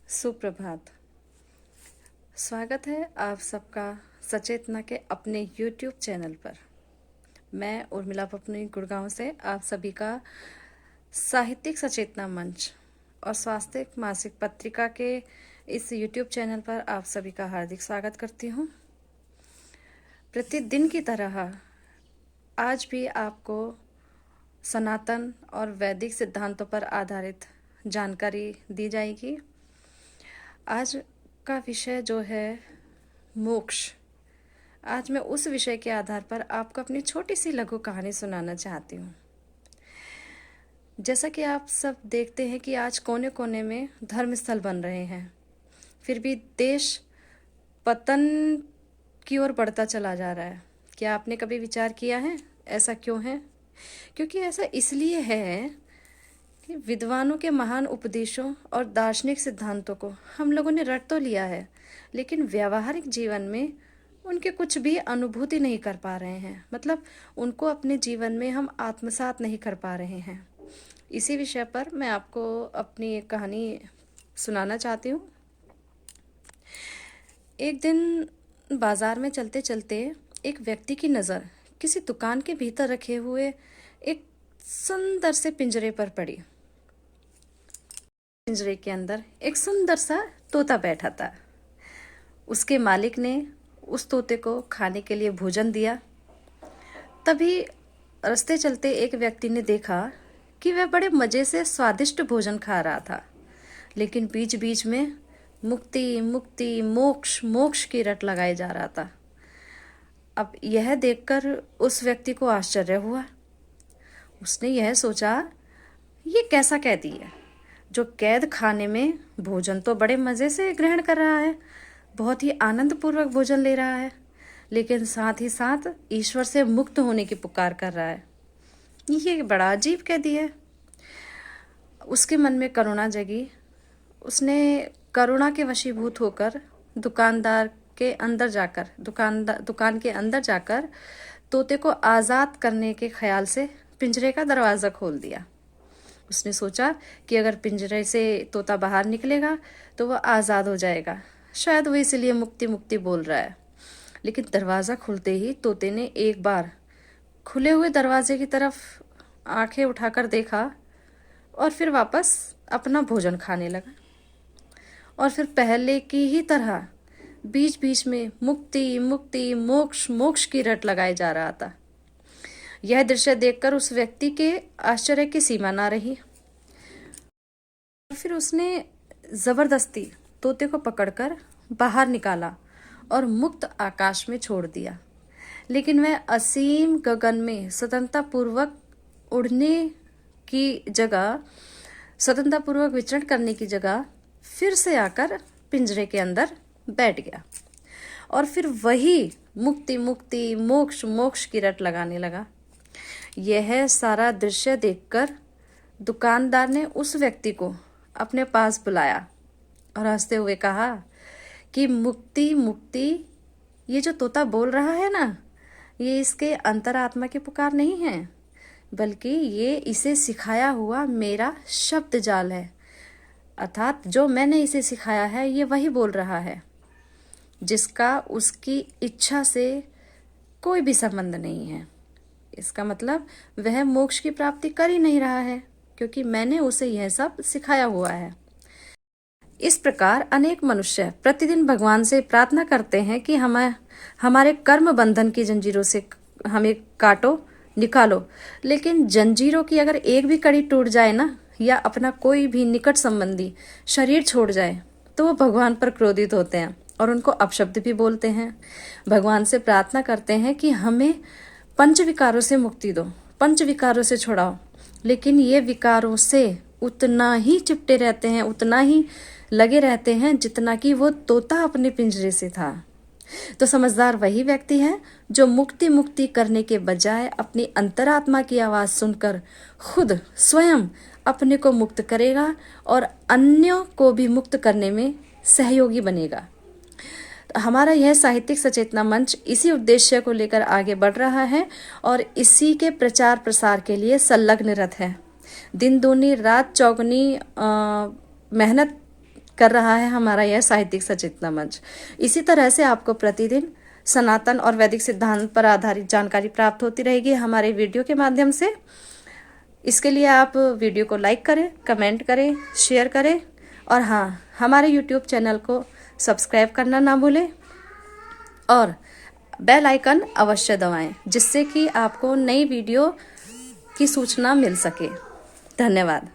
सुप्रभात। स्वागत है आप सबका सचेतना के अपने YouTube चैनल पर। मैं उर्मिला पपनी गुड़गांव से आप सभी का साहित्यिक सचेतना मंच और स्वास्थ्य मासिक पत्रिका के इस YouTube चैनल पर आप सभी का हार्दिक स्वागत करती हूँ। प्रतिदिन की तरह आज भी आपको सनातन और वैदिक सिद्धांतों पर आधारित जानकारी दी जाएगी। आज का विषय जो है मोक्ष। आज मैं उस विषय के आधार पर आपको अपनी छोटी सी लघु कहानी सुनाना चाहती हूँ। जैसा कि आप सब देखते हैं कि आज कोने कोने में धर्म स्थल बन रहे हैं, फिर भी देश पतन की ओर बढ़ता चला जा रहा है। क्या आपने कभी विचार किया है ऐसा क्यों है? क्योंकि ऐसा इसलिए है कि विद्वानों के महान उपदेशों और दार्शनिक सिद्धांतों को हम लोगों ने रट तो लिया है, लेकिन व्यावहारिक जीवन में उनके कुछ भी अनुभूति नहीं कर पा रहे हैं। मतलब उनको अपने जीवन में हम आत्मसात नहीं कर पा रहे हैं। इसी विषय पर मैं आपको अपनी एक कहानी सुनाना चाहती हूँ। एक दिन बाजार में चलते चलते एक व्यक्ति की नज़र किसी दुकान के भीतर रखे हुए एक सुंदर से पिंजरे पर पड़ी। पिंजरे के अंदर एक सुंदर सा तोता बैठा था। उसके मालिक ने उस तोते को खाने के लिए भोजन दिया। तभी रास्ते चलते एक व्यक्ति ने देखा कि वह बड़े मजे से स्वादिष्ट भोजन खा रहा था, लेकिन बीच बीच में मुक्ति मुक्ति मोक्ष मोक्ष की रट लगाई जा रहा था। अब यह देखकर उस व्यक्ति को आश्चर्य हुआ। उसने यह सोचा, ये कैसा कैदी है जो कैद खाने में भोजन तो बड़े मज़े से ग्रहण कर रहा है, बहुत ही आनंद पूर्वक भोजन ले रहा है, लेकिन साथ ही साथ ईश्वर से मुक्त होने की पुकार कर रहा है। ये बड़ा अजीब कैदी है। उसके मन में करुणा जगी। उसने करुणा के वशीभूत होकर दुकान के अंदर जाकर तोते को आज़ाद करने के ख्याल से पिंजरे का दरवाज़ा खोल दिया। उसने सोचा कि अगर पिंजरे से तोता बाहर निकलेगा तो वह आज़ाद हो जाएगा, शायद वो इसलिए मुक्ति मुक्ति बोल रहा है। लेकिन दरवाज़ा खुलते ही तोते ने एक बार खुले हुए दरवाजे की तरफ आंखें उठाकर देखा और फिर वापस अपना भोजन खाने लगा। और फिर पहले की ही तरह बीच बीच में मुक्ति मुक्ति मोक्ष मोक्ष की रट लगाई जा रहा था। यह दृश्य देखकर उस व्यक्ति के आश्चर्य की सीमा ना रही। फिर उसने जबरदस्ती तोते को पकड़कर बाहर निकाला और मुक्त आकाश में छोड़ दिया। लेकिन वह असीम गगन में स्वतंत्रतापूर्वक विचरण करने की जगह फिर से आकर पिंजरे के अंदर बैठ गया और फिर वही मुक्ति मुक्ति मोक्ष मोक्ष की रट लगाने लगा। यह सारा दृश्य देखकर दुकानदार ने उस व्यक्ति को अपने पास बुलाया और हंसते हुए कहा कि मुक्ति मुक्ति ये जो तोता बोल रहा है ना, ये इसके अंतरात्मा की पुकार नहीं है, बल्कि ये इसे सिखाया हुआ मेरा शब्द जाल है। अर्थात जो मैंने इसे सिखाया है ये वही बोल रहा है, जिसका उसकी इच्छा से कोई भी संबंध नहीं है। इसका मतलब वह मोक्ष की प्राप्ति कर ही नहीं रहा है, क्योंकि मैंने उसे यह सब सिखाया हुआ है। इस प्रकार अनेक मनुष्य प्रतिदिन भगवान से प्रार्थना करते हैं कि हमारे कर्म बंधन की जंजीरों से हमें काटो, निकालो। लेकिन जंजीरों की अगर एक भी कड़ी टूट जाए ना, या अपना कोई भी निकट संबंधी शरीर छोड़ जाए, तो वो भगवान पर क्रोधित होते हैं और उनको अपशब्द भी बोलते हैं। भगवान से प्रार्थना करते हैं कि हमें पंच विकारों से मुक्ति दो, पंच विकारों से छुड़ाओ, लेकिन ये विकारों से उतना ही चिपटे रहते हैं, उतना ही लगे रहते हैं जितना कि वो तोता अपने पिंजरे से था। तो समझदार वही व्यक्ति है जो मुक्ति मुक्ति करने के बजाय अपनी अंतरात्मा की आवाज सुनकर खुद स्वयं अपने को मुक्त करेगा और अन्यों को भी मुक्त करने में सहयोगी बनेगा। हमारा यह साहित्यिक सचेतना मंच इसी उद्देश्य को लेकर आगे बढ़ रहा है और इसी के प्रचार प्रसार के लिए संलग्न रत है। दिन दूनी रात चौगुनी मेहनत कर रहा है हमारा यह साहित्यिक सचेतना मंच। इसी तरह से आपको प्रतिदिन सनातन और वैदिक सिद्धांत पर आधारित जानकारी प्राप्त होती रहेगी हमारे वीडियो के माध्यम से। इसके लिए आप वीडियो को लाइक करें, कमेंट करें, शेयर करें और हाँ, हमारे यूट्यूब चैनल को सब्सक्राइब करना ना भूलें और बेल आइकन अवश्य दबाएं, जिससे कि आपको नई वीडियो की सूचना मिल सके। धन्यवाद।